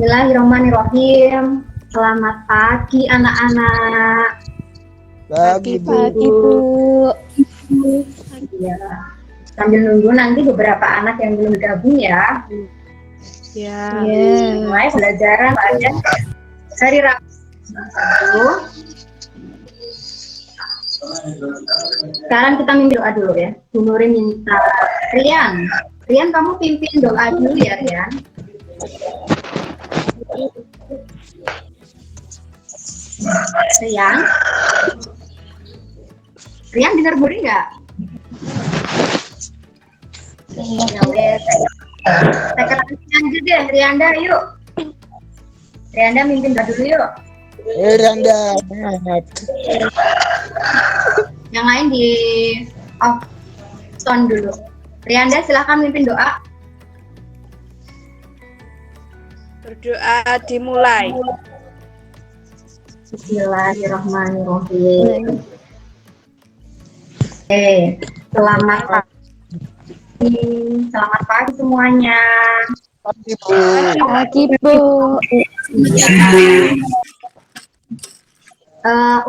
Bismillahirrahmanirrahim. Selamat pagi anak-anak. Pagi, Bu. Pagi, Bu. Ya. Sambil nunggu nanti beberapa anak yang belum gabung ya. Ya. Mulai belajaran pada hari Rabu. Sekarang kita minta doa dulu ya. Bu Nuri minta Rian. Rian, kamu pimpin doa dulu ya, Rian. Rian dengar Buri nggak? Saya kenalin aja deh, Rianda yuk. Rianda mimpin doa dulu yuk. Randa. Yang lain di off sound dulu. Rianda silahkan mimpin doa. Berdoa dimulai. Bismillahirrahmanirrahim. Selamat pagi semuanya. Pagi, Bu. Pagi, Bu.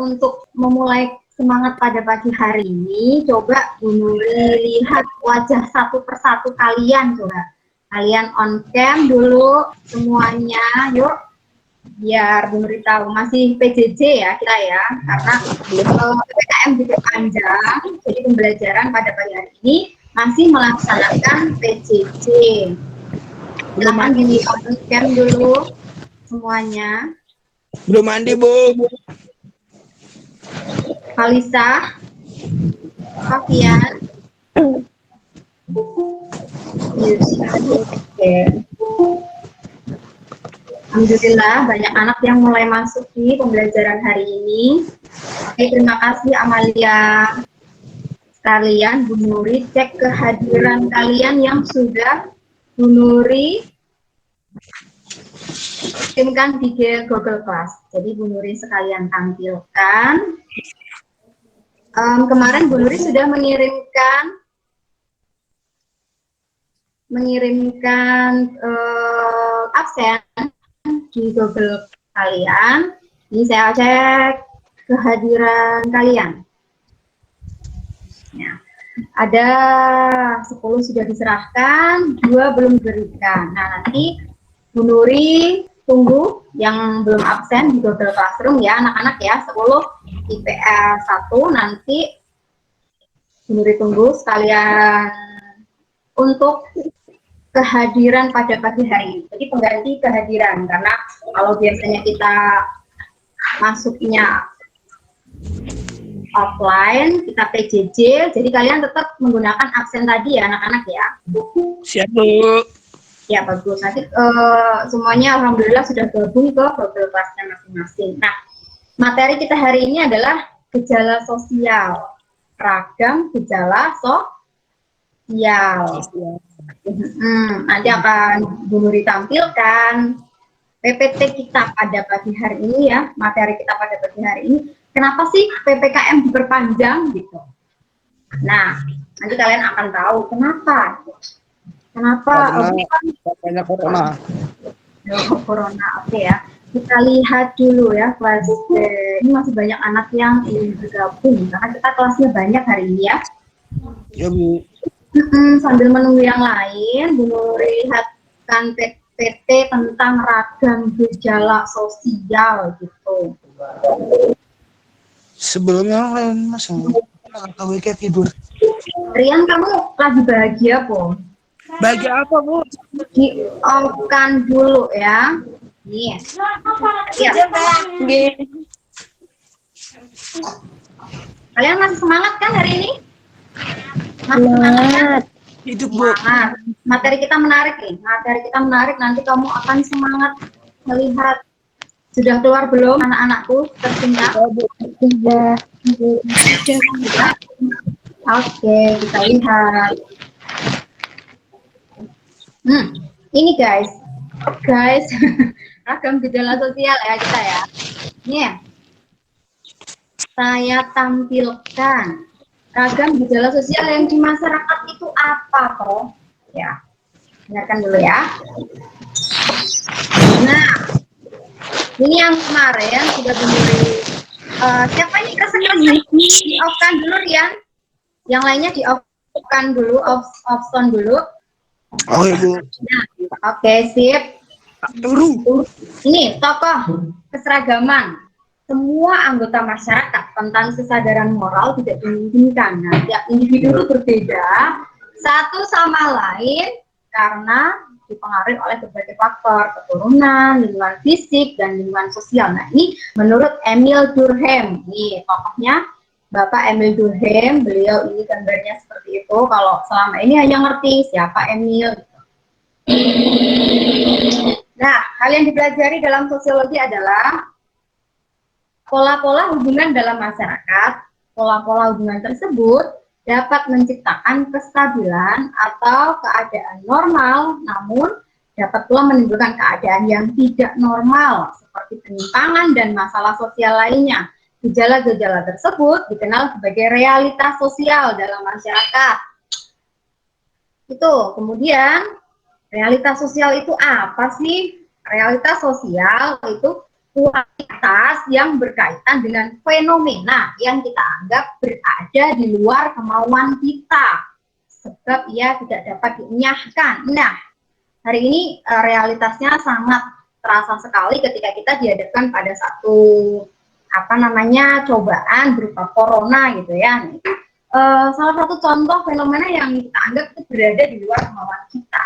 Untuk memulai semangat pada pagi hari ini, coba Bu Nuri lihat wajah satu persatu kalian, coba. Kalian on cam dulu semuanya, yuk. Biar Bu Nuri tahu masih PJJ ya kita ya, karena PPKM juga panjang, jadi pembelajaran pada pagi hari ini masih melaksanakan PJJ. Silakan di on cam dulu semuanya. Belum mandi, Bu. Alisa, Sofian, Alhamdulillah banyak anak yang mulai masuk di pembelajaran hari ini. Oke, terima kasih Amalia. Sekalian Bu Nuri cek kehadiran kalian yang sudah Bu Nuri kirimkan di Google Class. Jadi Bu Nuri sekalian tampilkan. Kemarin Bu Nuri sudah mengirimkan absen di Google kalian. Ini saya cek kehadiran kalian. Ya, ada 10 sudah diserahkan, 2 belum diberikan. Nah, nanti Bu Nuri tunggu yang belum absen di Google Classroom ya anak-anak ya, 10 IPS 1 nanti Bu Nuri tunggu sekalian untuk kehadiran pada pagi hari ini. Jadi pengganti kehadiran, karena kalau biasanya kita masuknya offline, kita PJJ, jadi kalian tetap menggunakan absen tadi ya anak-anak ya. Siap, Bu. Ya bagus, nanti semuanya alhamdulillah sudah gabung ke Google Class-nya masing-masing. Nah, materi kita hari ini adalah gejala sosial, ragam gejala sosial. Nanti akan Bu Nuri tampilkan PPT kita pada pagi hari ini ya, materi kita pada pagi hari ini. Kenapa sih PPKM diperpanjang gitu? Nah, nanti kalian akan tahu kenapa. Banyak corona. Corona, oke ya. Kita lihat dulu ya kelas ini masih banyak anak yang ingin bergabung karena kita kelasnya banyak hari ini ya. Ya, Bu. Sambil menunggu yang lain, Bu Nuri lihatkan PPT tentang ragam gejala sosial gitu. Sebelumnya lain Mas. Atau kayak tidur. Rian, kamu lagi bahagia, Po? Bagi apa, Bu? Di-off-kan dulu ya. Nih. Ya. Kalian masih semangat kan hari ini? Masih semangat kan? Hidup, Bu. Materi kita menarik nih. Materi kita menarik, nanti kamu akan semangat melihat. Sudah keluar belum anak-anakku tercinta? Sudah. Oke, kita lihat. Ini guys, ragam gejala sosial ya kita ya. Ini ya. Saya tampilkan ragam gejala sosial yang di masyarakat itu apa toh? Ya, dengarkan dulu ya. Nah, ini yang kemarin sudah berdiri. Siapa ini kesenggol di off-kan dulu, Rian? Yang lainnya di off-kan dulu, off-sound dulu. Oke, Bu. Nah, oke, sip. Ini tokoh keseragaman. Semua anggota masyarakat tentang kesadaran moral tidak dimungkinkan. Nah, tiap individu itu berbeda satu sama lain karena dipengaruhi oleh berbagai faktor, keturunan, lingkungan fisik, dan lingkungan sosial. Nah, ini menurut Emil Durkheim. Nih, tokohnya Bapak Emil Durkheim, beliau ini gambarnya seperti itu. Kalau selama ini hanya ngerti siapa Emil. Nah, hal yang dipelajari dalam sosiologi adalah pola-pola hubungan dalam masyarakat. Pola-pola hubungan tersebut dapat menciptakan kestabilan atau keadaan normal, namun dapat pula menimbulkan keadaan yang tidak normal, seperti penyimpangan dan masalah sosial lainnya. Gejala-gejala tersebut dikenal sebagai realitas sosial dalam masyarakat. Itu, kemudian realitas sosial itu apa sih? Realitas sosial itu kualitas yang berkaitan dengan fenomena yang kita anggap berada di luar kemauan kita, sebab ia tidak dapat dinyahkan. Nah, hari ini realitasnya sangat terasa sekali ketika kita dihadapkan pada satu cobaan berupa corona gitu ya. Salah satu contoh fenomena yang kita anggap itu berada di luar kemauan kita.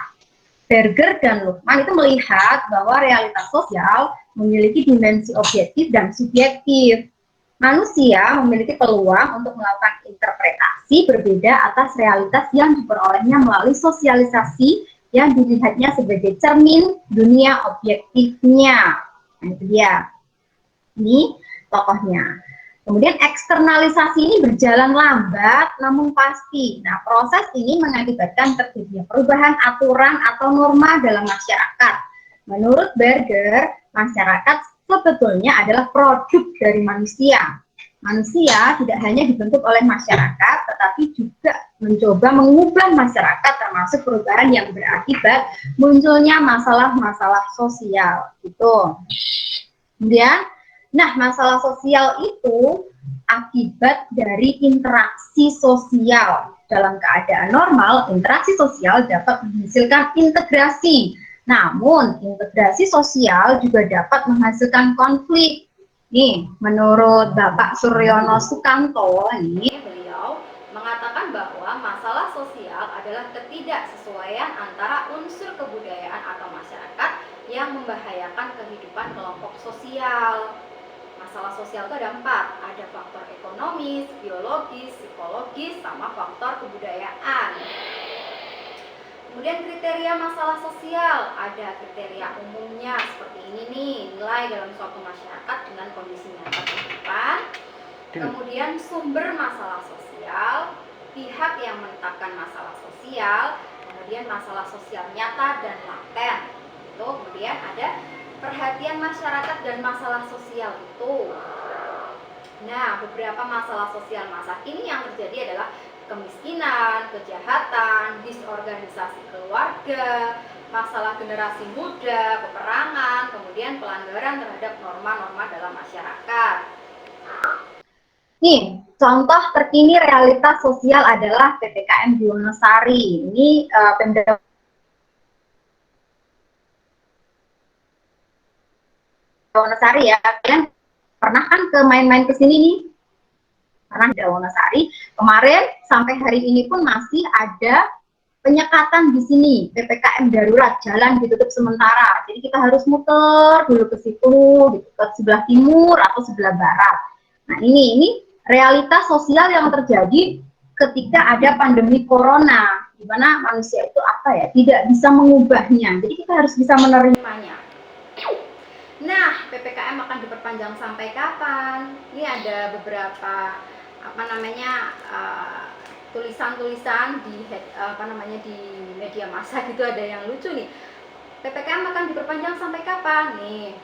Berger dan Luhmann itu melihat bahwa realitas sosial memiliki dimensi objektif dan subjektif. Manusia memiliki peluang untuk melakukan interpretasi berbeda atas realitas yang diperolehnya melalui sosialisasi yang dilihatnya sebagai cermin dunia objektifnya. Nah, itu dia. Ini tokohnya. Kemudian eksternalisasi ini berjalan lambat namun pasti. Nah, proses ini mengakibatkan terjadinya perubahan aturan atau norma dalam masyarakat. Menurut Berger, masyarakat sebetulnya adalah produk dari manusia. Manusia tidak hanya dibentuk oleh masyarakat, tetapi juga mencoba mengubah masyarakat termasuk perubahan yang berakibat munculnya masalah-masalah sosial. Gitu. Kemudian, nah, masalah sosial itu akibat dari interaksi sosial. Dalam keadaan normal, interaksi sosial dapat menghasilkan integrasi. Namun, integrasi sosial juga dapat menghasilkan konflik. Nih, menurut Bapak Suryono Sukanto, beliau mengatakan bahwa masalah sosial adalah ketidaksesuaian antara unsur kebudayaan atau masyarakat yang membahayakan kehidupan kelompok sosial. Masalah sosial itu ada 4, ada faktor ekonomis, biologis, psikologis, sama faktor kebudayaan. Kemudian kriteria masalah sosial, ada kriteria umumnya seperti ini nih, nilai dalam suatu masyarakat dengan kondisi nyata kehidupan. Kemudian sumber masalah sosial, pihak yang menetapkan masalah sosial, kemudian masalah sosial nyata dan laten. Itu kemudian ada perhatian masyarakat dan masalah sosial itu. Nah, beberapa masalah sosial masa kini yang terjadi adalah kemiskinan, kejahatan, disorganisasi keluarga, masalah generasi muda, peperangan, kemudian pelanggaran terhadap norma-norma dalam masyarakat. Nih, contoh terkini realitas sosial adalah PPKM di Wonosari. Ini Pemda Wonosari ya, kalian pernah kan main-main ke sini nih? Pernah di Wonosari. Kemarin sampai hari ini pun masih ada penyekatan di sini, PPKM darurat, jalan ditutup sementara. Jadi kita harus muter dulu ke situ, ke sebelah timur atau sebelah barat. Nah, ini realitas sosial yang terjadi ketika ada pandemi corona, di mana manusia itu tidak bisa mengubahnya. Jadi kita harus bisa menerimanya. Nah, PPKM akan diperpanjang sampai kapan? Ini ada beberapa tulisan-tulisan di di media massa gitu, ada yang lucu nih. PPKM akan diperpanjang sampai kapan? Nih,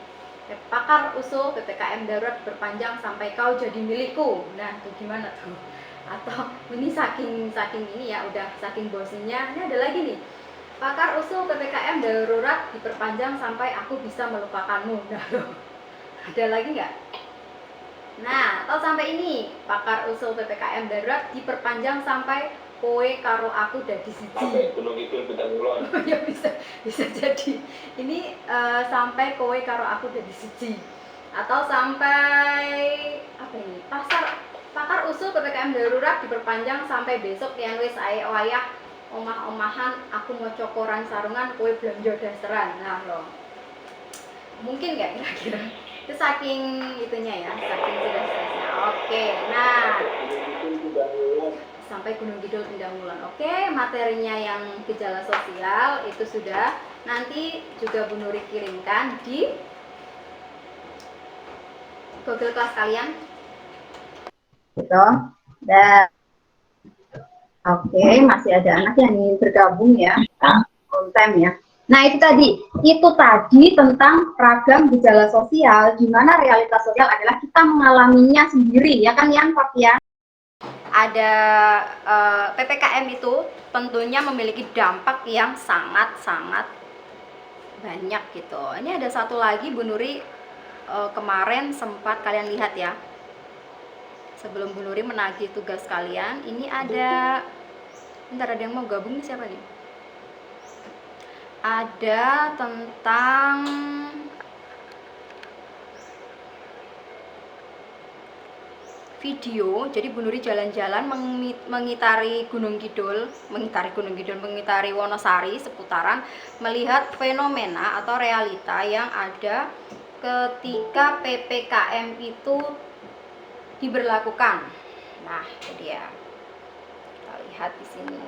pakar usul PPKM darurat berpanjang sampai kau jadi milikku. Nah, itu gimana tuh? Atau ini saking ini ya, udah saking bosennya. Ini ada lagi nih. Pakar usul PPKM darurat diperpanjang sampai aku bisa melupakanmu. Nah, ada lagi nggak? Nah, atau sampai ini, pakar usul PPKM darurat diperpanjang sampai kowe karo aku dadi siji. Sampai Gunung Kidul Bintang Kulon. Ya bisa jadi. Ini sampai kowe karo aku dadi siji. Atau sampai apa ini? Pakar usul PPKM darurat diperpanjang sampai besok yang wis ae wayah omah-omahan aku mau cokoran sarungan kowe belanja dasteran. Nah, loh. Mungkin nggak kira-kira? Itu saking itunya ya, saking stresnya. Oke, nah sampai Gunung Kidul Tindak Wulan. Oke, materinya yang gejala sosial itu sudah. Nanti juga Bu Nuri kirimkan di Google Class kalian. Gitu. Dan oke, masih ada anak yang ingin bergabung ya, on time ya. Nah itu tadi tentang ragam gejala sosial, di mana realitas sosial adalah kita mengalaminya sendiri, ya kan Yan, Pak ya? Ada PPKM itu tentunya memiliki dampak yang sangat-sangat banyak gitu. Ini ada satu lagi Bu Nuri kemarin sempat kalian lihat ya. Sebelum Bu Nuri menagih tugas kalian, ini ada, bentar ada yang mau gabung nih, siapa nih? Ada tentang video. Jadi Bu Nuri jalan-jalan mengitari Wonosari seputaran, melihat fenomena atau realita yang ada ketika PPKM itu diberlakukan. Nah, itu dia. Kita lihat di sini.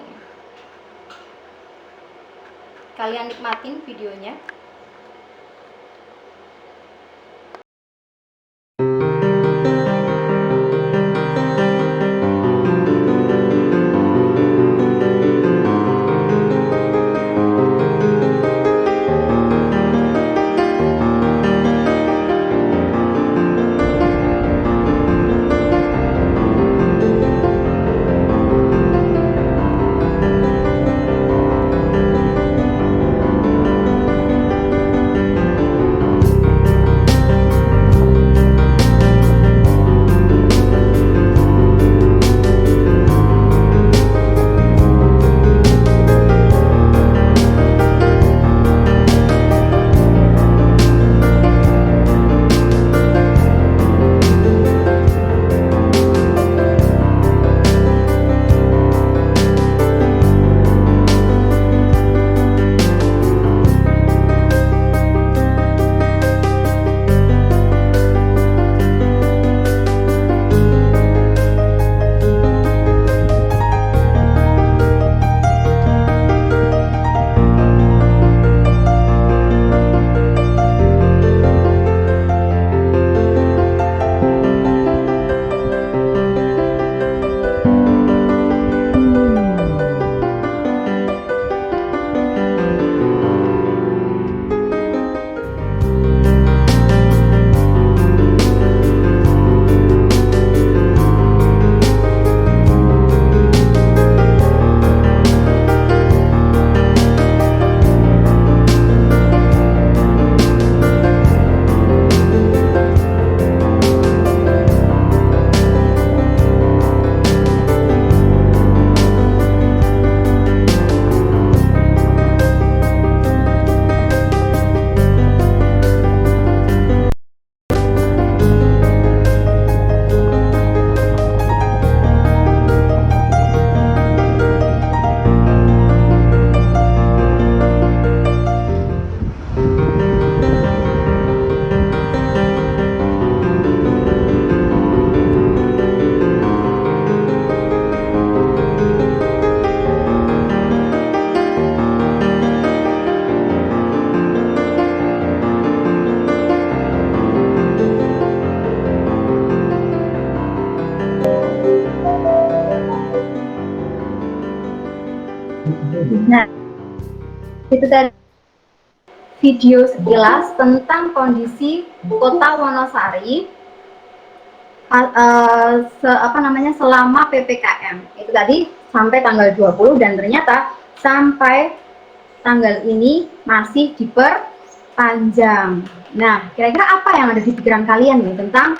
Kalian nikmatin videonya. Nah, itu tadi video sekilas tentang kondisi Kota Wonosari selama PPKM. Itu tadi sampai tanggal 20 dan ternyata sampai tanggal ini masih diperpanjang. Nah, kira-kira apa yang ada di pikiran kalian nih tentang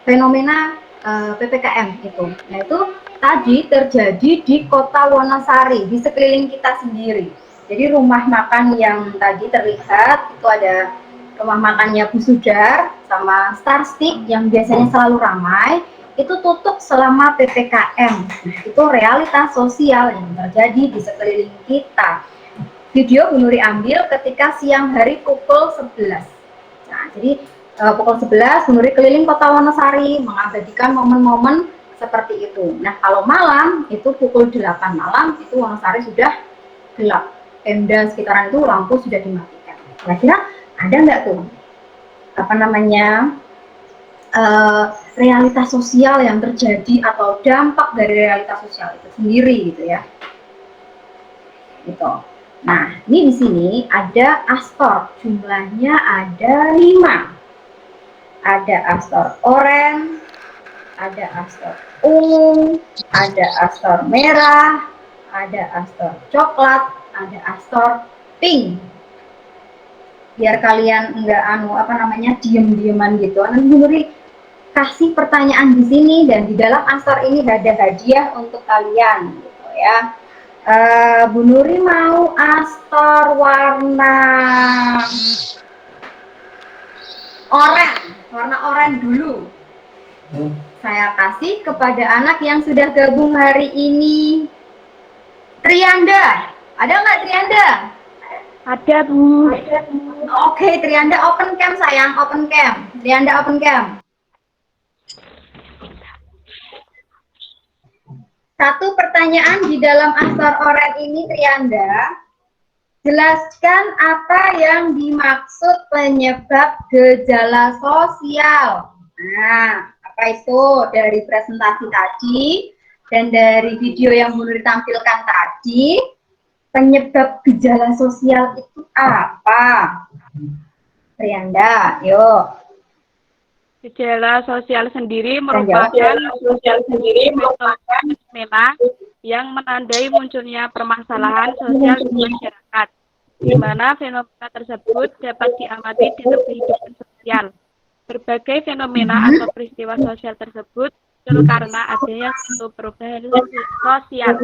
fenomena PPKM itu? Nah, itu tadi terjadi di Kota Wonosari, di sekeliling kita sendiri. Jadi rumah makan yang tadi terlihat itu ada rumah makannya Bu Sudar sama Star Stick yang biasanya selalu ramai, itu tutup selama PPKM. Nah, itu realitas sosial yang terjadi di sekeliling kita. Video Bu Nuri ambil ketika siang hari pukul 11. Nah, jadi pukul 11 Bu Nuri keliling Kota Wonosari mengabadikan momen-momen seperti itu. Nah, kalau malam itu pukul 8 malam itu Wonosari sudah gelap. Tenda sekitaran itu lampu sudah dimatikan. Kira-kira ada nggak tuh apa namanya realitas sosial yang terjadi atau dampak dari realitas sosial itu sendiri gitu ya? Gitu. Nah, ini di sini ada Astor, jumlahnya ada 5. Ada Astor oranye, ada Astor ungu, ada Astor merah, ada Astor coklat, ada Astor pink. Biar kalian enggak diem-dieman gitu. Nanti Bu Nuri kasih pertanyaan di sini dan di dalam Astor ini ada hadiah untuk kalian gitu ya. Bu Nuri mau Astor warna oranye dulu. Saya kasih kepada anak yang sudah gabung hari ini. Trianda, ada nggak Trianda? Ada, Bu. Oke, Trianda open cam sayang, open cam. Trianda open cam. Satu pertanyaan di dalam Astor oranye ini, Trianda. Jelaskan apa yang dimaksud penyebab gejala sosial. Nah, apa itu dari presentasi tadi dan dari video yang Bu Nuri tampilkan tadi, penyebab gejala sosial itu apa? Trianda, yuk. Gejala sosial sendiri merupakan fenomena yang menandai munculnya permasalahan sosial di masyarakat, di mana fenomena tersebut dapat diamati dalam kehidupan sosial. Berbagai fenomena atau peristiwa sosial tersebut muncul karena adanya suatu perubahan sosial.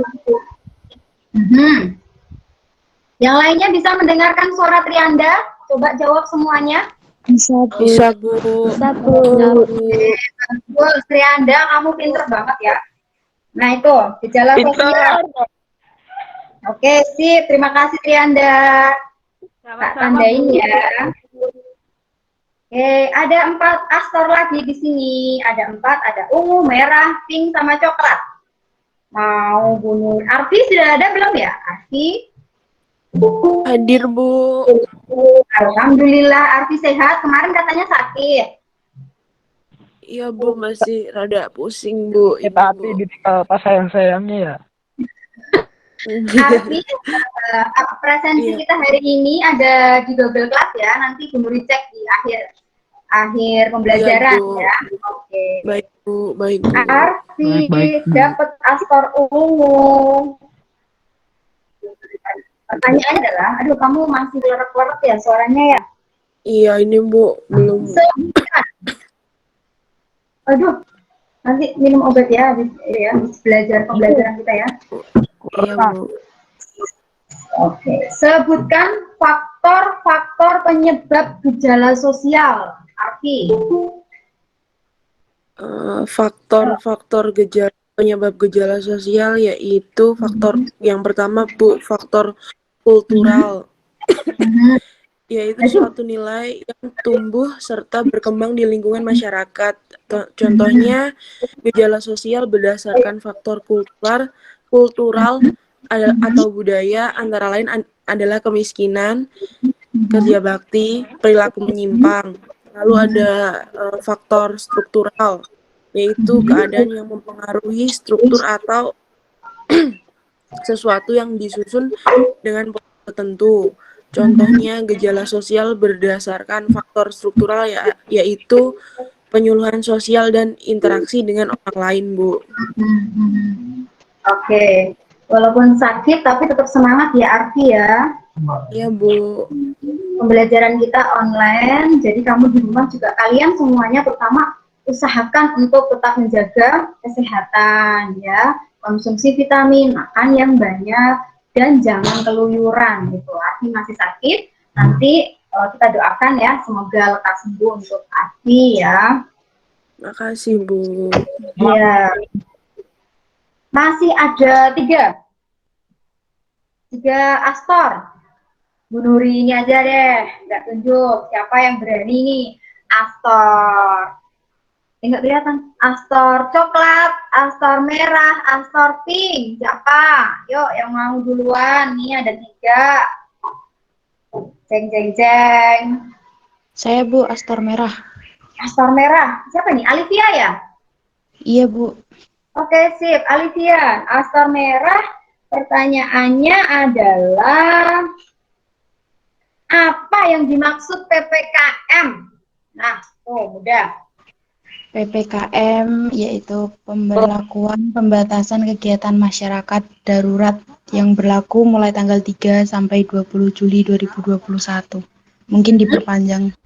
Yang lainnya bisa mendengarkan suara Trianda? Coba jawab semuanya. Bisa, Bu. Bisa, Bu. Bisa, Bu. Trianda, kamu pinter banget ya. Nah, itu gejala sosial. Oke, sip. Terima kasih, Trianda. Tak tandain ya. Oke, ada 4 Astor lagi di sini. Ada 4, ada ungu, merah, pink, sama coklat. Mau bunuh. Arfi sudah ada belum ya? Arfi? Hadir, Bu. Alhamdulillah, Arfi sehat. Kemarin katanya sakit. Iya, Bu, masih rada pusing, Bu. Kita hati ditinggal pas sayang-sayangnya ya. Arfi, presensi kita hari ini ada di Google Class ya. Nanti Bu Nuri cek di akhir pembelajaran ya. Oke. Baik, Bu. Baik, Bu. Arfi Baik, Bu. dapat Astor ungu. Pertanyaannya adalah, aduh kamu masih lerep-lerep ya suaranya ya? Iya, ini, Bu. Belum. Aduh, nanti minum obat ya, habis belajar pembelajaran kita ya. Iya, Bu. Oke, sebutkan faktor-faktor penyebab gejala sosial, Arfi. Faktor-faktor penyebab gejala sosial yaitu faktor yang pertama, Bu, faktor kultural. Yaitu suatu nilai yang tumbuh serta berkembang di lingkungan masyarakat. Contohnya, gejala sosial berdasarkan faktor kultural atau budaya, antara lain adalah kemiskinan, kerja bakti, perilaku menyimpang. Lalu ada faktor struktural, yaitu keadaan yang mempengaruhi struktur atau sesuatu yang disusun dengan pola tertentu. Contohnya gejala sosial berdasarkan faktor struktural yaitu penyuluhan sosial dan interaksi dengan orang lain, Bu. Oke. Walaupun sakit tapi tetap semangat ya Arfi ya. Iya, Bu. Pembelajaran kita online, jadi kamu di rumah juga kalian semuanya terutama usahakan untuk tetap menjaga kesehatan ya. Konsumsi vitamin, makan yang banyak dan jangan keluyuran gitu. Arfi masih sakit, nanti kita doakan ya semoga lekas sembuh untuk Arfi ya. Makasih, Bu. Ya. Masih ada tiga Astor. Bu Nuri ini aja deh, nggak tunjuk siapa yang berani nih. Astor. Nggak kelihatan. Astor coklat, Astor merah, Astor pink. Siapa? Yuk, yang mau duluan. Nih ada tiga. Jeng, jeng, jeng. Saya Bu, Astor Merah. Astor merah. Siapa nih? Alivia ya? Iya Bu. Oke, sip. Alivia, Astor merah. Pertanyaannya adalah apa yang dimaksud PPKM? Nah, mudah. PPKM yaitu pemberlakuan pembatasan kegiatan masyarakat darurat yang berlaku mulai tanggal 3 sampai 20 Juli 2021. Mungkin diperpanjang.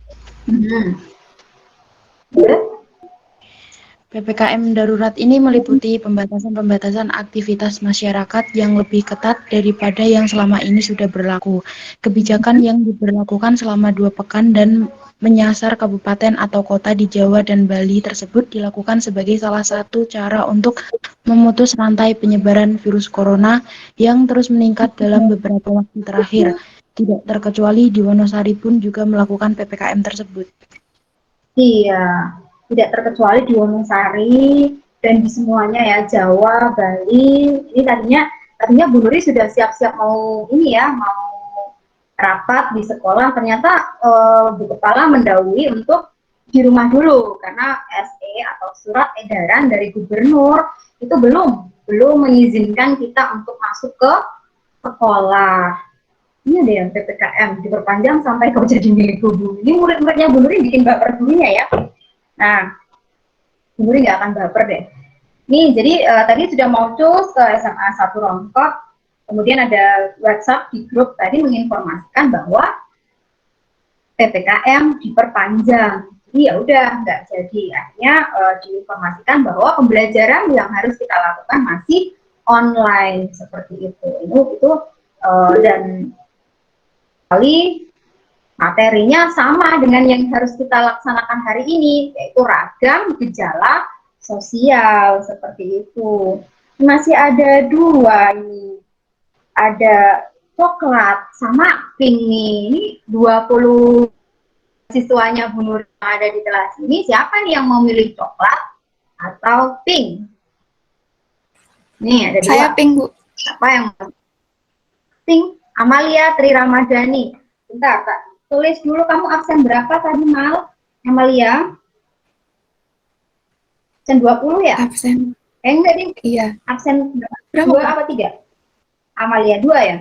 PPKM darurat ini meliputi pembatasan-pembatasan aktivitas masyarakat yang lebih ketat daripada yang selama ini sudah berlaku. Kebijakan yang diberlakukan selama 2 pekan dan menyasar kabupaten atau kota di Jawa dan Bali tersebut dilakukan sebagai salah satu cara untuk memutus rantai penyebaran virus corona yang terus meningkat dalam beberapa waktu terakhir. Tidak terkecuali di Wonosari pun juga melakukan PPKM tersebut. Iya, tidak terkecuali di Wonosari dan di semuanya ya, Jawa, Bali. Ini tadinya Bu Nuri sudah siap-siap mau ini ya, mau rapat di sekolah. Ternyata Bu Kepala mendahului untuk di rumah dulu karena SE atau surat edaran dari gubernur itu belum mengizinkan kita untuk masuk ke sekolah. Ini ada yang PPKM diperpanjang sampai kau jadi milik Bu. Ini murid-muridnya Bu Nuri bikin baper dulunya ya. Nah, Bu Nuri nggak akan baper deh. Nih, jadi tadi sudah mau cus ke SMA 1 Rongkok, kemudian ada WhatsApp di grup tadi menginformasikan bahwa PPKM diperpanjang. Jadi ya udah nggak jadi. Akhirnya diinformasikan bahwa pembelajaran yang harus kita lakukan masih online seperti itu. Itu dan kali materinya sama dengan yang harus kita laksanakan hari ini, yaitu ragam gejala sosial seperti itu. Masih ada 2 ini, ada coklat sama pink nih. Ini 20 siswanya Bu Nur yang ada di kelas ini, siapa nih yang memilih coklat atau pink? Nih ada 2. Saya pink, Bu. Siapa yang pink? Amalia Tri Ramadhani. Bentar, Kak. Tulis dulu kamu absen berapa tadi, Mal? Amalia? Absen 20 ya? Absen. Enggak deh. Iya. Absen Berapa? 2 apa 3? Amalia 2 ya?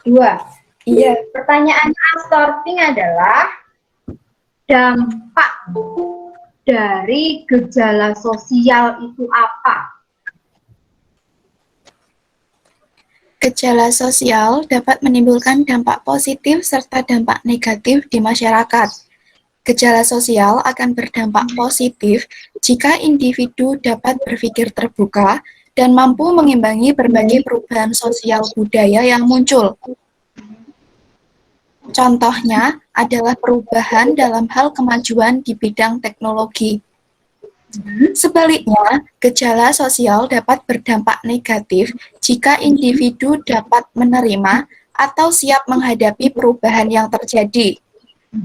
2. Iya. Pertanyaan Astorting adalah dampak dari gejala sosial itu apa? Gejala sosial dapat menimbulkan dampak positif serta dampak negatif di masyarakat. Gejala sosial akan berdampak positif jika individu dapat berpikir terbuka dan mampu mengimbangi berbagai perubahan sosial budaya yang muncul. Contohnya adalah perubahan dalam hal kemajuan di bidang teknologi. Sebaliknya, gejala sosial dapat berdampak negatif jika individu dapat menerima atau siap menghadapi perubahan yang terjadi.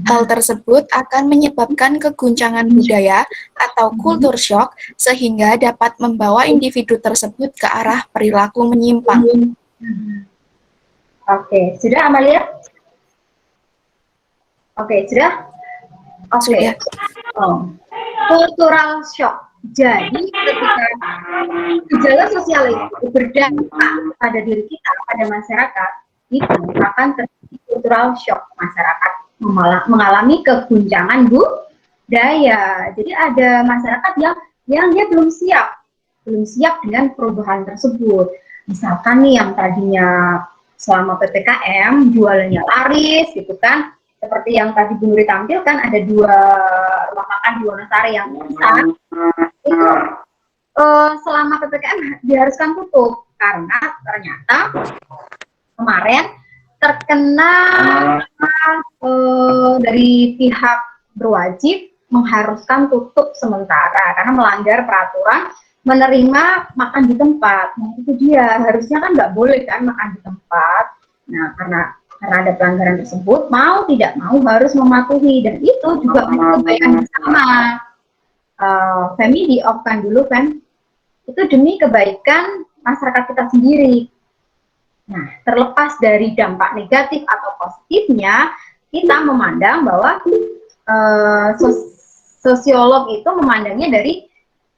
Hal tersebut akan menyebabkan keguncangan budaya atau culture shock sehingga dapat membawa individu tersebut ke arah perilaku menyimpang. Oke, sudah Amalia? Oke, sudah? Oke. Sudah. Cultural shock. Jadi ketika gejala sosial itu berdampak pada diri kita, pada masyarakat, itu akan terjadi cultural shock. Masyarakat mengalami keguncangan budaya. Jadi ada masyarakat yang dia belum siap dengan perubahan tersebut. Misalkan nih yang tadinya selama PPKM jualannya laris gitu kan, seperti yang tadi Bu Nuri tampilkan, ada 2 rumah makan di Wonosari yang besar, itu selama PPKM diharuskan tutup karena ternyata kemarin terkena dari pihak berwajib mengharuskan tutup sementara karena melanggar peraturan menerima makan di tempat. Nah itu dia, harusnya kan nggak boleh kan makan di tempat. Nah karena ada pelanggaran tersebut, mau tidak mau harus mematuhi, dan itu juga untuk kebaikan bersama. Femi di off kan dulu kan, itu demi kebaikan masyarakat kita sendiri. Nah, terlepas dari dampak negatif atau positifnya, kita memandang bahwa sosiolog itu memandangnya dari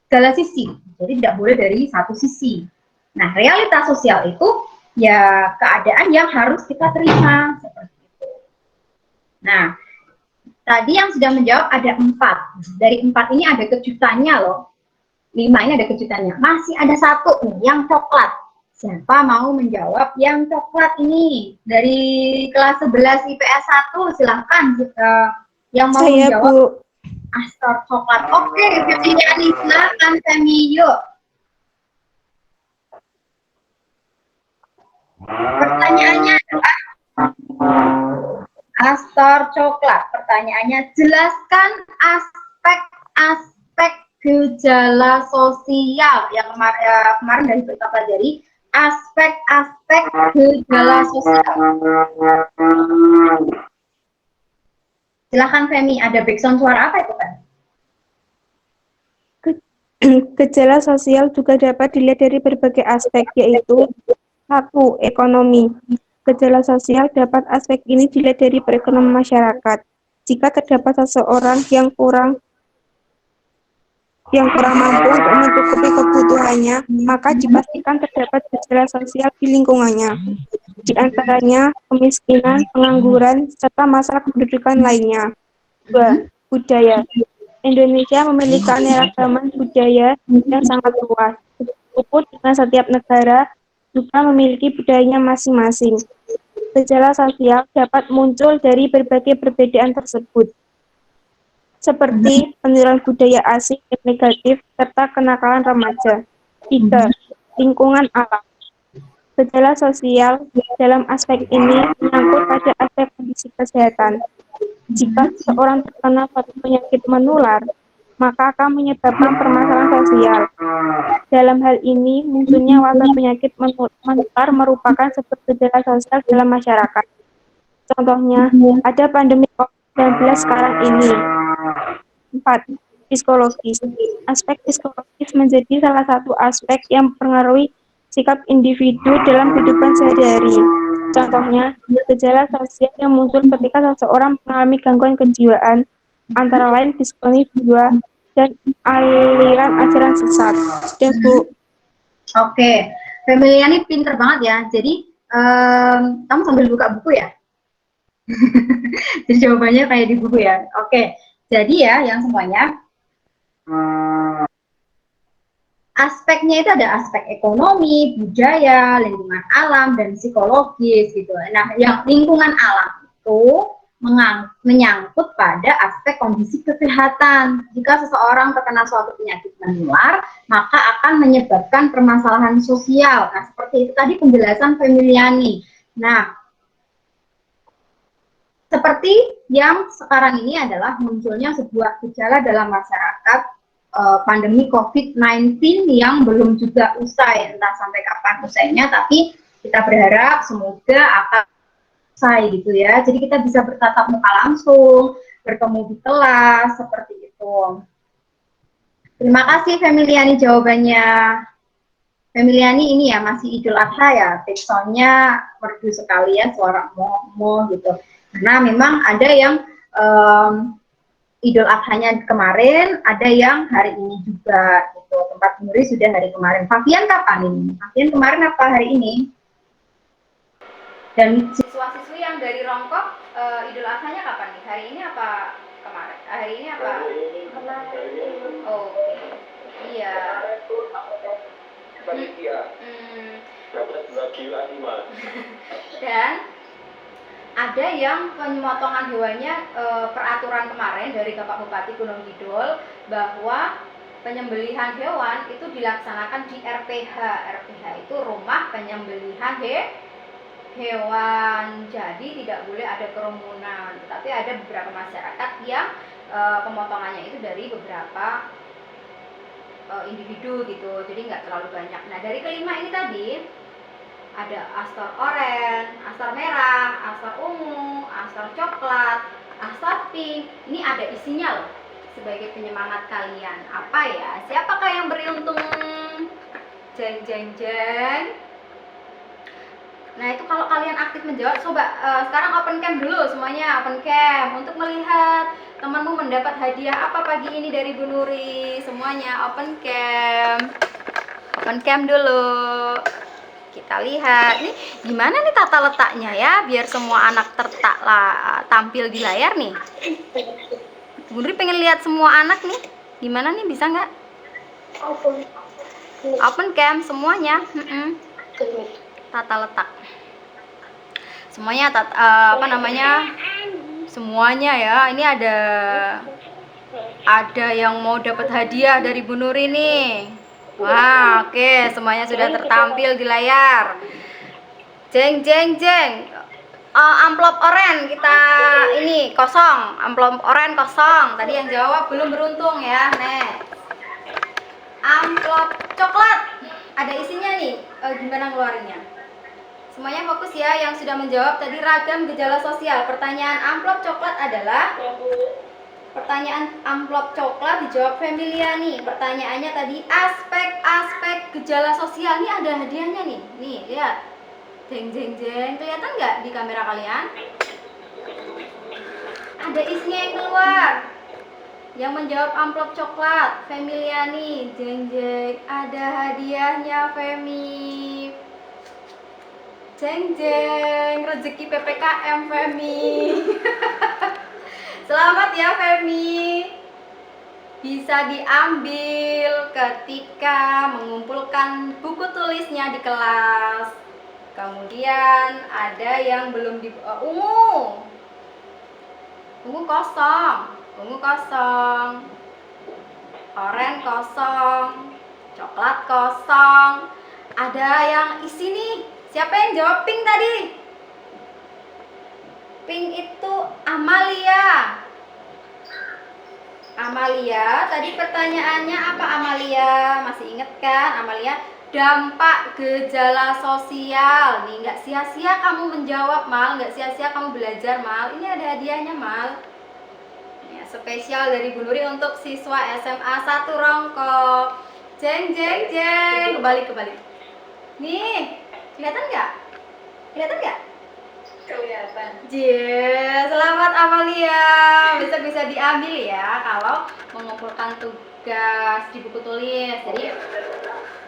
segala sisi, jadi tidak boleh dari satu sisi. Nah, realitas sosial itu ya keadaan yang harus kita terima seperti itu. Nah, tadi yang sudah menjawab ada 4. Dari 4 ini ada kejutannya loh. 5 ini ada kejutannya. Masih ada 1 nih, yang coklat. Siapa mau menjawab yang coklat ini? Dari kelas 11 IPS 1, silahkan. Yang mau menjawab. Bu. Astor coklat. Oke, Femi, silahkan Femi, yuk. Pertanyaannya adalah Astor coklat. Pertanyaannya, jelaskan aspek-aspek gejala sosial yang kemarin dari kita pelajari, aspek-aspek gejala sosial. Silahkan Femi, ada background suara apa itu kan? Gejala sosial juga dapat dilihat dari berbagai aspek, yaitu 1. Ekonomi. Gejala sosial dapat aspek ini dilihat dari perekonomian masyarakat. Jika terdapat seseorang yang kurang mampu untuk mencukupi kebutuhannya, maka dipastikan terdapat gejala sosial di lingkungannya. Di antaranya kemiskinan, pengangguran, serta masalah kependudukan lainnya. 2. Budaya. Indonesia memiliki keanekaragaman budaya yang sangat luas. Meskipun dengan setiap negara juga memiliki budayanya masing-masing. Gejala sosial dapat muncul dari berbagai perbedaan tersebut, seperti peniruan budaya asing yang negatif serta kenakalan remaja. 3. Lingkungan alam. Gejala sosial dalam aspek ini menyangkut pada aspek kondisi kesehatan. Jika seseorang terkena suatu penyakit menular, maka akan menyebabkan permasalahan sosial. Dalam hal ini, munculnya wabah penyakit menular merupakan sebuah gejala sosial dalam masyarakat. Contohnya, ada pandemi COVID-19 sekarang ini. 4. Psikologis. Aspek psikologis menjadi salah satu aspek yang mempengaruhi sikap individu dalam kehidupan sehari-hari. Contohnya, gejala sosial yang muncul ketika seseorang mengalami gangguan kejiwaan, antara lain diskonis jiwa dan aliran ajaran sesat. Dan Bu. Oke, Femilia ini pinter banget ya. Jadi kamu sambil buka buku ya? Jadi jawabannya kayak di buku ya. Oke, jadi ya yang semuanya aspeknya itu ada aspek ekonomi, budaya, lingkungan alam, dan psikologis gitu. Nah, yang lingkungan alam itu menyangkut pada aspek kondisi kesehatan. Jika seseorang terkena suatu penyakit menular, maka akan menyebabkan permasalahan sosial. Nah, seperti itu tadi penjelasan Femiliani. Nah, seperti yang sekarang ini adalah munculnya sebuah gejala dalam masyarakat, pandemi COVID-19 yang belum juga usai, entah sampai kapan usainya, tapi kita berharap semoga akan usai gitu ya. Jadi kita bisa bertatap muka langsung, bertemu di kelas, seperti itu. Terima kasih Femiliani jawabannya. Femiliani ini ya masih Idul Adha ya, backsoundnya merdu sekali ya, suara mo gitu. Karena memang ada yang Idul Adhanya kemarin, ada yang hari ini juga gitu. Tempat Nuri sudah hari kemarin. Fabian kapan ini? Fabian kemarin apa hari ini? Dan siswa-siswi yang dari Rongkok Idul Adhanya kapan nih? Hari ini apa kemarin? Hari ini apa? Kemarin. Oh, oke. Iya. Dapat bagi animal. Dan ada yang pemotongan hewannya peraturan kemarin dari Bapak Bupati Gunung Kidul bahwa penyembelihan hewan itu dilaksanakan di RPH. RPH itu rumah penyembelihan hewan. Jadi tidak boleh ada kerumunan. Tetapi ada beberapa masyarakat yang pemotongannya itu dari beberapa individu gitu. Jadi nggak terlalu banyak. Nah, dari kelima ini tadi ada astar oranye, astar merah, astar ungu, astar coklat, astar pink. Ini ada isinya loh sebagai penyemangat kalian. Apa ya? Siapakah yang beruntung? Jeng jeng jeng. Nah, itu kalau kalian aktif menjawab, coba sekarang open cam dulu semuanya, open cam untuk melihat temanmu mendapat hadiah apa pagi ini dari Bu Nuri. Semuanya open cam. Open cam dulu. Kita lihat nih gimana nih tata letaknya ya biar semua anak tampil di layar nih. Bu Nuri pengen lihat semua anak nih. Gimana nih, bisa nggak? Open cam semuanya. Tata letak. Semuanya semuanya ya. Ini ada yang mau dapat hadiah dari Bu Nuri nih. Wah, oke, semuanya sudah tertampil di layar. Jeng jeng jeng. Amplop oranye kita ini kosong. Amplop oranye kosong. Tadi yang jawab belum beruntung ya. Next. Amplop coklat. Ada isinya nih. Gimana ngeluarinnya? Semuanya fokus ya yang sudah menjawab tadi ragam gejala sosial. Pertanyaan amplop coklat adalah pertanyaan amplop coklat dijawab Femilia nih. Pertanyaannya tadi aspek-aspek gejala sosial. Nih ada hadiahnya nih. Nih, lihat. Jeng jeng jeng. Kelihatan nggak di kamera kalian? Ada isinya yang keluar. Yang menjawab amplop coklat Femilia nih. Jeng jeng. Ada hadiahnya Femi. Jeng jeng. Rezeki PPKM Femi. Selamat ya Femi. Bisa diambil ketika mengumpulkan buku tulisnya di kelas. Kemudian ada yang belum di ungu. Ungu kosong. Ungu kosong. Oranye kosong. Coklat kosong. Ada yang isi nih. Siapa yang jawab pink tadi? Pink itu Amalia. Amalia, tadi pertanyaannya apa Amalia? Masih inget kan Amalia? Dampak gejala sosial. Nih, nggak sia-sia kamu menjawab, Mal. Nggak sia-sia kamu belajar, Mal. Ini ada hadiahnya, Mal. Ya, spesial dari Bu Nuri untuk siswa SMA 1 Rongkok. Jeng, jeng, jeng. Kebalik. Nih, kelihatan nggak? Kelihatan nggak? Kelihatan. Selamat Amalia. Besok bisa diambil ya kalau mengumpulkan tugas di buku tulis. Jadi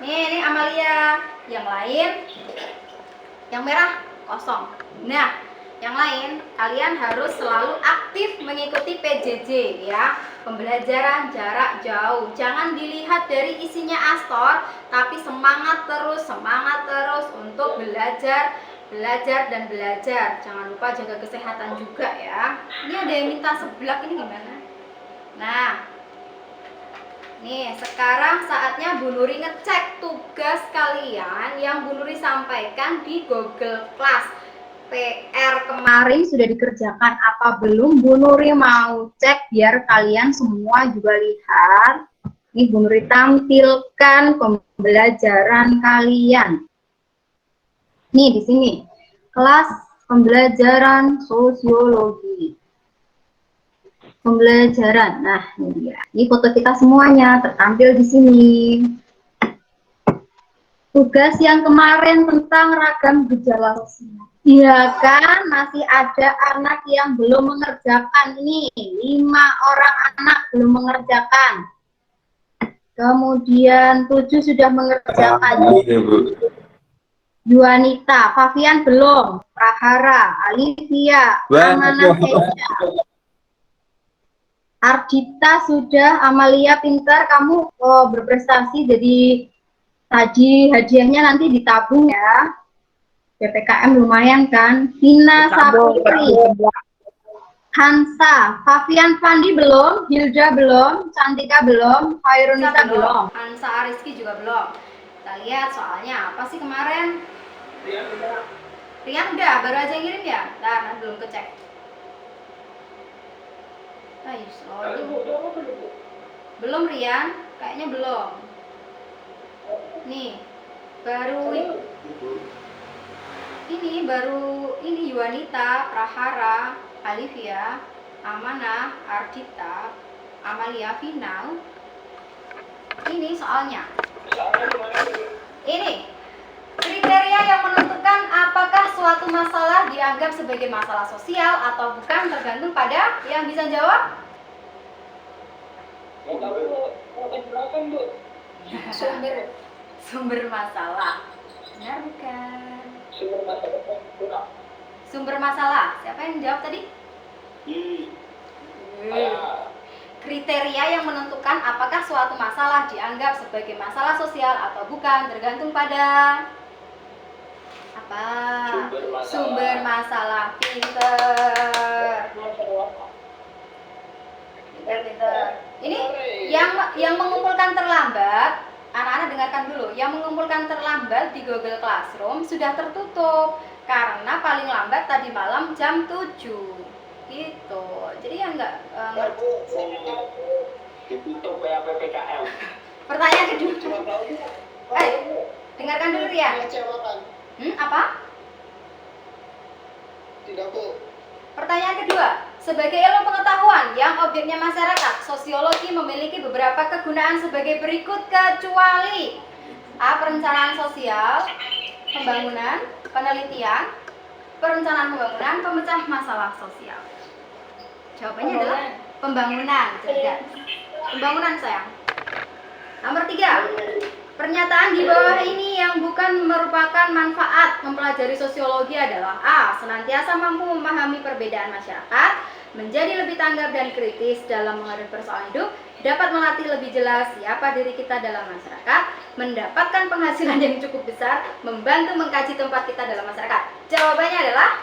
ini Amalia. Yang lain yang merah kosong. Nah, yang lain kalian harus selalu aktif mengikuti PJJ ya. Pembelajaran jarak jauh. Jangan dilihat dari isinya Astor, tapi semangat terus untuk belajar dan belajar. Jangan lupa jaga kesehatan juga ya. Ini ada yang minta seblak, ini gimana? Nah, nih sekarang saatnya Bu Nuri ngecek tugas kalian yang Bu Nuri sampaikan di Google Class. PR kemarin sudah dikerjakan apa belum? Bu Nuri mau cek biar kalian semua juga lihat. Ini Bu Nuri tampilkan pembelajaran kalian. Nih di sini kelas pembelajaran sosiologi. Pembelajaran. Nah, ini dia. Ini foto kita semuanya tertampil di sini. Tugas yang kemarin tentang ragam gejala sosial. Iya kan, masih ada anak yang belum mengerjakan nih. 5 orang anak belum mengerjakan. Kemudian 7 sudah mengerjakan. Yuanita, Fabian belum, Prahara, Alivia, Amana Eja, Ardita sudah, Amalia pintar, kamu berprestasi jadi Tadi hadiahnya nanti ditabung ya. PPKM lumayan kan. Hina Saputri, Hansa, Fafian Fandi belum, Hilda belum, Cantika belum, Hairunisa belum, Hansa Ariski juga belum. Kita lihat soalnya apa sih kemarin? Rian udah, baru aja ngirim ya? Nah, belum kecek. Ayo, belum Rian? Kayaknya belum. Nih, baru ini Yuanita, Prahara, Alivia, Amanah, Ardita, Amalia Final. Ini soalnya. Ini kriteria yang menentukan apakah suatu masalah dianggap sebagai masalah sosial atau bukan tergantung pada yang bisa jawab. Sumber masalah. Benar bukan? Sumber masalah. Siapa yang jawab tadi? Kriteria yang menentukan apakah suatu masalah dianggap sebagai masalah sosial atau bukan tergantung pada apa? Sumber masalah. Pinter. Ini yang mengumpulkan terlambat. Anak-anak dengarkan dulu. Yang mengumpulkan terlambat di Google Classroom sudah tertutup karena paling lambat tadi malam jam 7. Gitu. Jadi yang enggak ditutup ya PPKM. Pertanyaan kedua. Dengarkan dulu ya. Apa? Tidak, Bu. Pertanyaan kedua. Sebagai ilmu pengetahuan yang objeknya masyarakat, sosiologi memiliki beberapa kegunaan sebagai berikut kecuali A. Perencanaan sosial, pembangunan, penelitian, perencanaan pembangunan, pemecah masalah sosial. Jawabannya adalah pembangunan, cerdas. Pembangunan, sayang. Nomor 3. Pernyataan di bawah ini yang bukan merupakan manfaat mempelajari sosiologi adalah A. Senantiasa mampu memahami perbedaan masyarakat, menjadi lebih tanggap dan kritis dalam menghadapi persoalan hidup, dapat melatih lebih jelas siapa diri kita dalam masyarakat, mendapatkan penghasilan yang cukup besar, membantu mengkaji tempat kita dalam masyarakat. Jawabannya adalah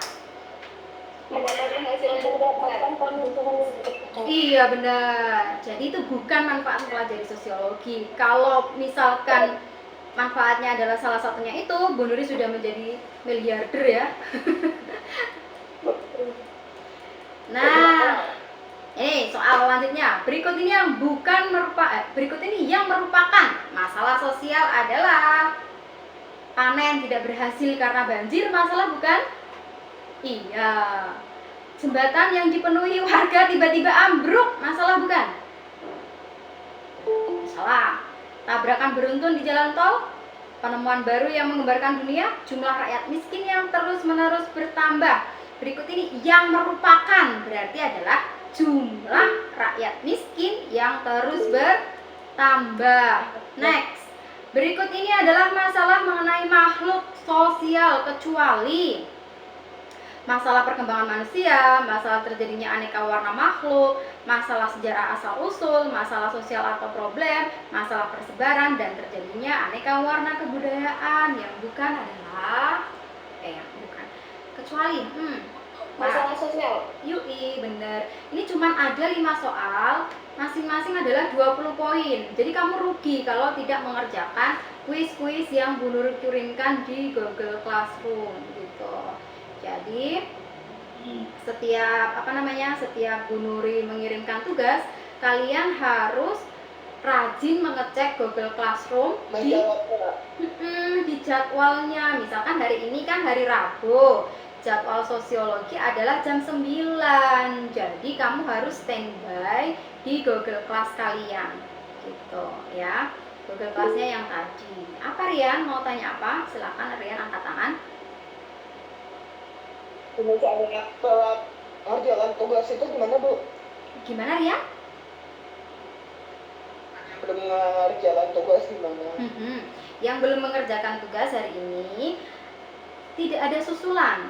iya benar. Jadi itu bukan manfaat mempelajari sosiologi. Kalau misalkan manfaatnya adalah salah satunya itu, Bu Nuri sudah menjadi miliarder ya. Nah, ini soal selanjutnya. Berikut ini yang merupakan masalah sosial adalah panen tidak berhasil karena banjir, masalah bukan? Iya. Jembatan yang dipenuhi warga tiba-tiba ambruk, masalah bukan? Salah. Tabrakan beruntun di jalan tol, penemuan baru yang menggembarkan dunia, jumlah rakyat miskin yang terus-menerus bertambah. Berikut ini yang merupakan berarti adalah jumlah rakyat miskin yang terus bertambah. Next. Berikut ini adalah masalah mengenai makhluk sosial kecuali masalah perkembangan manusia, masalah terjadinya aneka warna makhluk, masalah sejarah asal-usul, masalah sosial atau problem, masalah persebaran, dan terjadinya aneka warna kebudayaan. Yang bukan adalah kecuali masalah sosial. Yui, bener. Ini cuma ada 5 soal, masing-masing adalah 20 poin. Jadi kamu rugi kalau tidak mengerjakan kuis-kuis yang Bu Nur kirimkan di Google Classroom gitu. Jadi setiap setiap Bu Nuri mengirimkan tugas, kalian harus rajin mengecek Google Classroom di jadwalnya. Misalkan hari ini kan hari Rabu, jadwal sosiologi adalah jam 9. Jadi kamu harus standby di Google Class kalian gitu ya. Google Class-nya yang tadi. Apa Rian? Mau tanya apa? Silakan Rian angkat tangan. Jalan tugas itu gimana, Bu? Gimana ya? Belum ngerjakan tugas gimana? Yang belum mengerjakan tugas hari ini tidak ada susulan,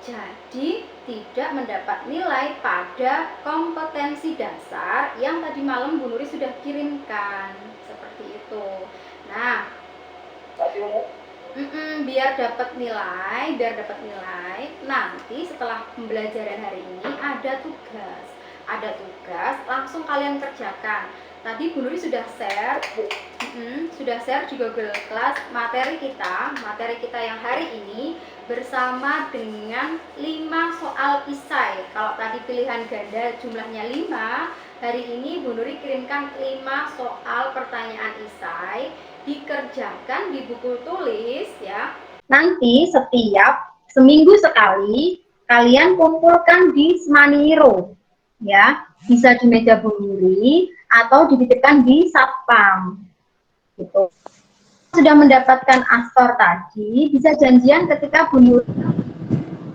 jadi tidak mendapat nilai pada kompetensi dasar yang tadi malam Bu Nuri sudah kirimkan seperti itu. Nah, Kasih ungu. Biar dapat nilai, nanti setelah pembelajaran hari ini ada tugas. Langsung kalian kerjakan. Tadi Bu Nuri sudah share di Google Class materi kita yang hari ini bersama dengan 5 soal isai. Kalau tadi pilihan ganda jumlahnya 5, hari ini Bu Nuri kirimkan 5 soal pertanyaan isai, dikerjakan di buku tulis ya. Nanti setiap seminggu sekali kalian kumpulkan di Smaniro ya, bisa di meja Bu Nuri atau dititipkan di satpam gitu. Sudah mendapatkan astor tadi, bisa janjian ketika Bu Nuri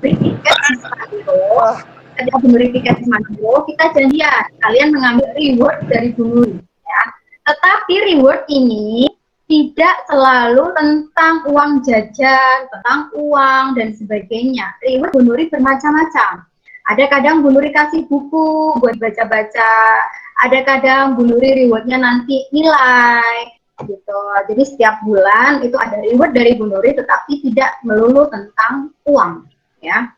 tiket di Smaniro. Ketika Bu Nuri tiket di Smaniro, kita janjian kalian mengambil reward dari Bu Nuri ya. Tetapi reward ini tidak selalu tentang uang jajan, tentang uang dan sebagainya. Reward Bu Nuri bermacam-macam. Ada kadang Bu Nuri kasih buku buat baca-baca, ada kadang Bu Nuri rewardnya nanti nilai, gitu. Jadi setiap bulan itu ada reward dari Bu Nuri, tetapi tidak melulu tentang uang, ya.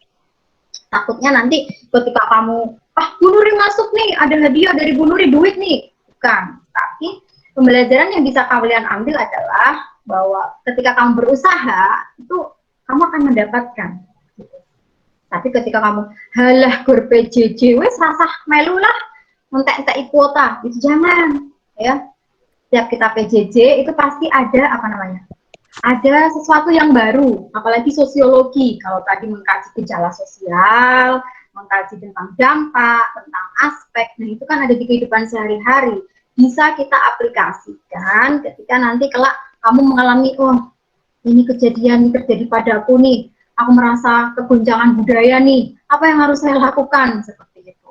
Takutnya nanti ketika kamu, Bu Nuri masuk nih, ada hadiah dari Bu Nuri, duit nih, bukan. Tapi pembelajaran yang bisa kalian ambil adalah bahwa ketika kamu berusaha itu kamu akan mendapatkan. Tapi ketika kamu halah gur PJJ wes rasah melu lah entek-entek kuota, itu jangan ya. Setiap kita PJJ itu pasti ada ada sesuatu yang baru, apalagi sosiologi. Kalau tadi mengkaji gejala sosial, mengkaji tentang dampak, tentang aspek, nah itu kan ada di kehidupan sehari-hari. Bisa kita aplikasikan ketika nanti kelak kamu mengalami, ini kejadian terjadi padaku nih, aku merasa kegoncangan budaya nih, apa yang harus saya lakukan, seperti itu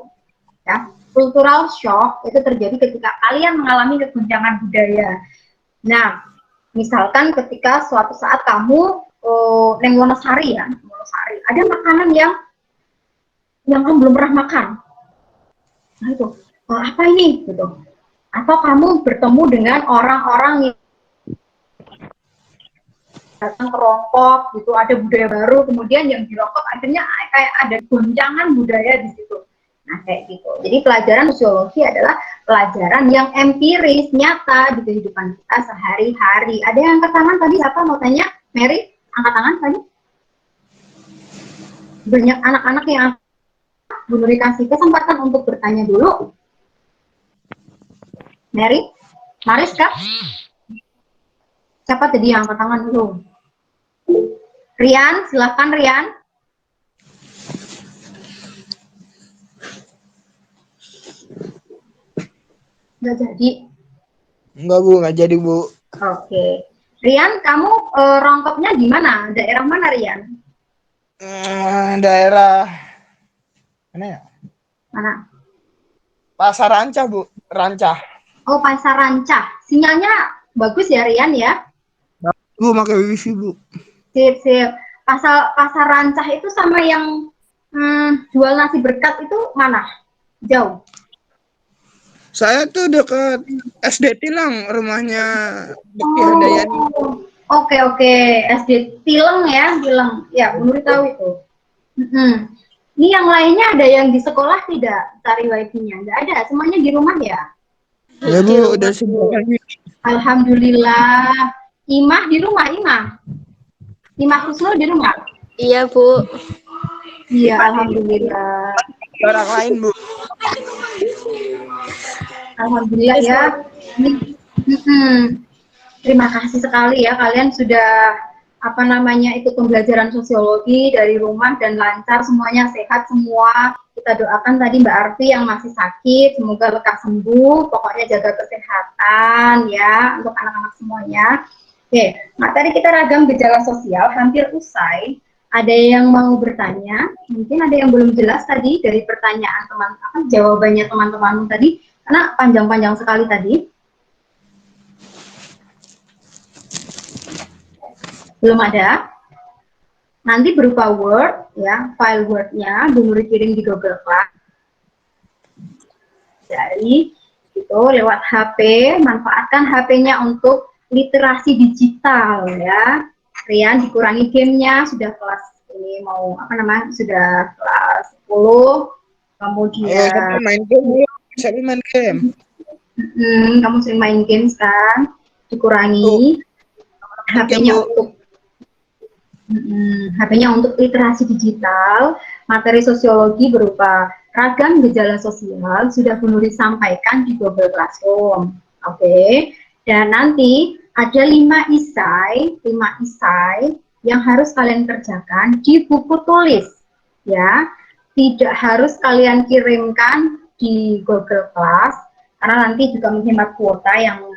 ya. Cultural shock itu terjadi ketika kalian mengalami kegoncangan budaya. Nah, misalkan ketika suatu saat kamu neng Wonosari ya, ada makanan yang kamu belum pernah makan, nah itu apa ini gitu. Atau kamu bertemu dengan orang-orang yang datang kerongkok gitu, ada budaya baru, kemudian yang dirokok akhirnya kayak ada goncangan budaya di situ. Nah kayak gitu. Jadi pelajaran sosiologi adalah pelajaran yang empiris, nyata di kehidupan kita sehari-hari. Ada yang angkat tangan tadi, siapa mau tanya? Mary, angkat tangan tadi. Banyak anak-anak yang Bu Nuri kasih kesempatan untuk bertanya dulu. Mary, Mariska, siapa tadi yang angkat tangan dulu? Rian, silahkan Rian. Nggak jadi? Enggak Bu, nggak jadi Bu. Oke. Rian, kamu rongkoknya di mana? Daerah mana Rian? Daerah mana ya? Mana? Pasar Rancah Bu, Rancah. Oh, Pasar Rancah. Sinyalnya bagus ya Rian ya? Bu, pakai wifi Bu. Sip. Pasar Rancah itu sama yang jual nasi berkat itu mana? Jauh? Saya tuh dekat SD Tilang, rumahnya Bekti Handayani. Oke. SD Tileng ya, Tileng. Ya, Bu Nuri tahu itu. Ini yang lainnya ada yang di sekolah tidak cari wifi-nya? Nggak ada, semuanya di rumah ya? Ya Bu, udah sebulan. Alhamdulillah. Imah di rumah, Imah Husnul di rumah? Iya, Bu. Iya, alhamdulillah. Orang lain Bu. Alhamdulillah ya. Terima kasih sekali ya, kalian sudah ikut pembelajaran sosiologi dari rumah dan lancar, semuanya sehat semua. Kita doakan tadi Mbak Arfi yang masih sakit, semoga lekas sembuh. Pokoknya jaga kesehatan ya untuk anak-anak semuanya. Oke, materi kita ragam gejala sosial hampir usai. Ada yang mau bertanya? Mungkin ada yang belum jelas tadi dari pertanyaan jawabannya teman-temanmu tadi, karena panjang-panjang sekali tadi. Belum ada? Nanti berupa Word, ya, file Word-nya Bu Nuri kirim di Google Class. Jadi, itu lewat HP, manfaatkan HP-nya untuk literasi digital ya. Rian dikurangi gamenya, sudah kelas ini mau sudah kelas 10, kemudian Siapa main game? Siapa main game? kamu sering main games kan, dikurangi HP-nya untuk HP-nya untuk literasi digital. Materi sosiologi berupa ragam gejala sosial sudah Bu Nuri sampaikan di Google Classroom. Oke. Dan nanti ada 5 isai yang harus kalian kerjakan di buku tulis ya. Tidak harus kalian kirimkan di Google Class karena nanti juga menghemat kuota yang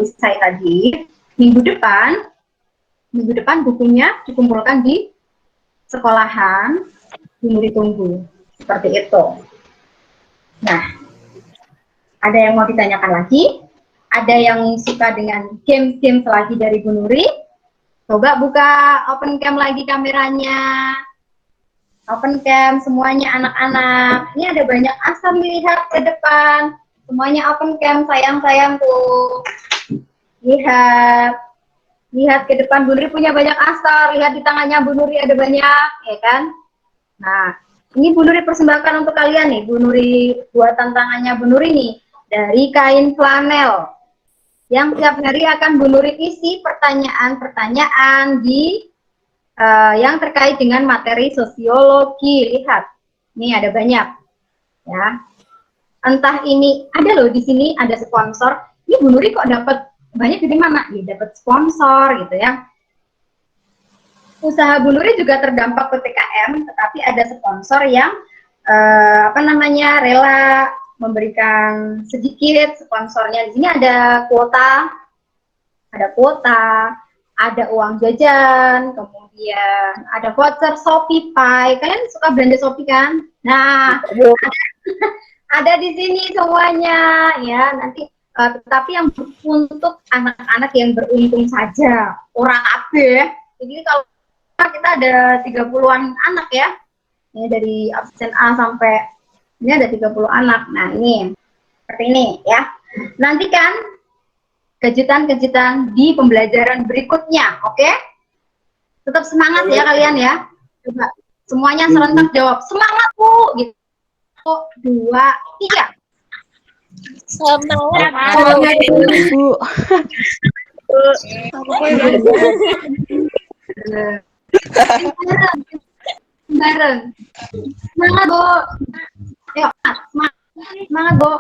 isai tadi. Minggu depan bukunya dikumpulkan di sekolahan, ditunggu seperti itu. Nah, ada yang mau ditanyakan lagi? Ada yang suka dengan game-game lagi dari Bu Nuri? Coba buka open cam lagi kameranya. Open cam semuanya anak-anak. Ini ada banyak asam, lihat ke depan. Semuanya open cam, sayang-sayang tuh. Lihat ke depan, Bu Nuri punya banyak astar, lihat di tangannya Bu Nuri ada banyak, ya kan? Nah, ini Bu Nuri persembahkan untuk kalian nih, Bu Nuri buatan tangannya Bu Nuri nih, dari kain flanel. Yang tiap hari akan Bu Nuri isi pertanyaan-pertanyaan di yang terkait dengan materi sosiologi. Lihat, ini ada banyak, ya. Entah ini, ada loh di sini, ada sponsor. Ini Bu Nuri kok dapat banyak dari mana? Ya, dapat sponsor gitu ya. Usaha Bu Nuri juga terdampak PPKM, tetapi ada sponsor yang rela memberikan sedikit sponsornya. Di sini ada kuota, ada uang jajan, kemudian ada voucher Shopee Pay. Kalian suka belanja Shopee kan? Nah, ada di sini semuanya ya. Nanti tetapi yang untuk anak-anak yang beruntung saja, orang AB. Jadi kalau kita ada 30-an anak ya. Ini dari absen A sampai ini ada 30 anak. Nah, ini seperti ini ya. Nantikan kejutan-kejutan di pembelajaran berikutnya, oke? Tetap semangat ya kalian ya. Coba semuanya serentak jawab. Semangat, Bu. Gitu. 2, 3. Semangat, Bu. Bareng. Semangat, Bu. Ayo, semangat, Bu.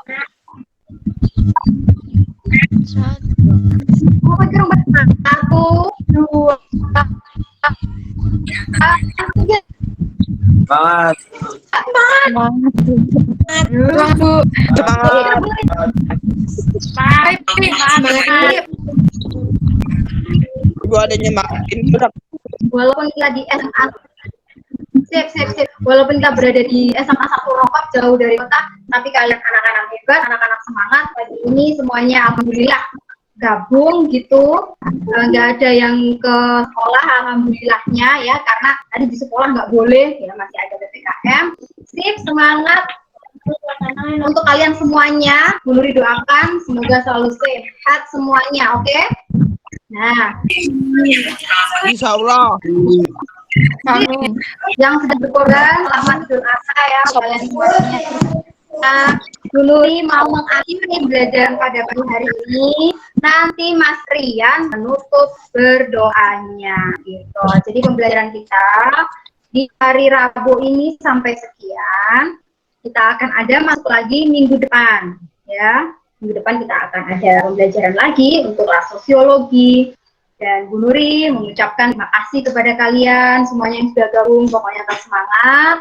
Mau pakai rumput 1, 2, 3. Semangat. Semangat, Bu. Semangat. Ibu ada nyemangatin. Walaupun kita di SMA, sip. Walaupun kita berada di SMA 1 Rokok jauh dari kota, tapi kalian anak-anak hebat, anak-anak semangat. Pagi ini semuanya alhamdulillah gabung gitu, nggak ada yang ke sekolah alhamdulillahnya ya, karena tadi di sekolah nggak boleh ya, masih ada PPKM. Sip, semangat untuk kalian semuanya. Bu Nuri doakan semoga selalu sehat semuanya, oke? Nah, Insya Allah. Amin. Yang sudah berkorban, selamat Idul Adha ya kalian semuanya. Nah, Bu Nuri mau mengakhiri pembelajaran pada pagi hari ini. Nanti Mas Rian menutup berdoanya gitu. Jadi pembelajaran kita di hari Rabu ini sampai sekian. Kita akan ada masuk lagi minggu depan ya. Minggu depan kita akan ada pembelajaran lagi untuk kelas sosiologi. Dan Bu Nuri mengucapkan terima kasih kepada kalian semuanya yang sudah gabung, pokoknya tetap semangat.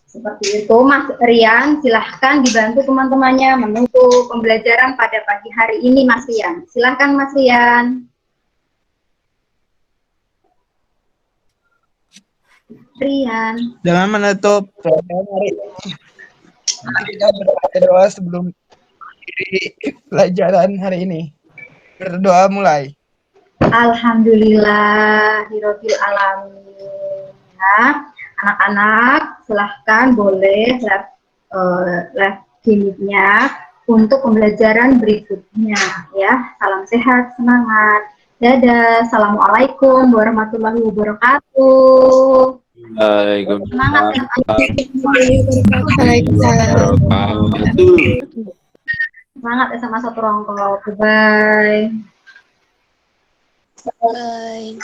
Seperti itu, Mas Rian, silahkan dibantu teman-temannya menutup pembelajaran pada pagi hari ini, Mas Rian. Silahkan, Mas Rian. Dengan menutup hari ini, kita berdoa sebelum pelajaran hari ini. Berdoa mulai. Alhamdulillahirabbil alamin. Ya, anak-anak silahkan boleh live gamenya. untuk pembelajaran berikutnya ya. Salam sehat, semangat. Dadah. Assalamualaikum warahmatullahi wabarakatuh. Semangat ya. Semangat ya sama satu rongkol. Bye. Bye.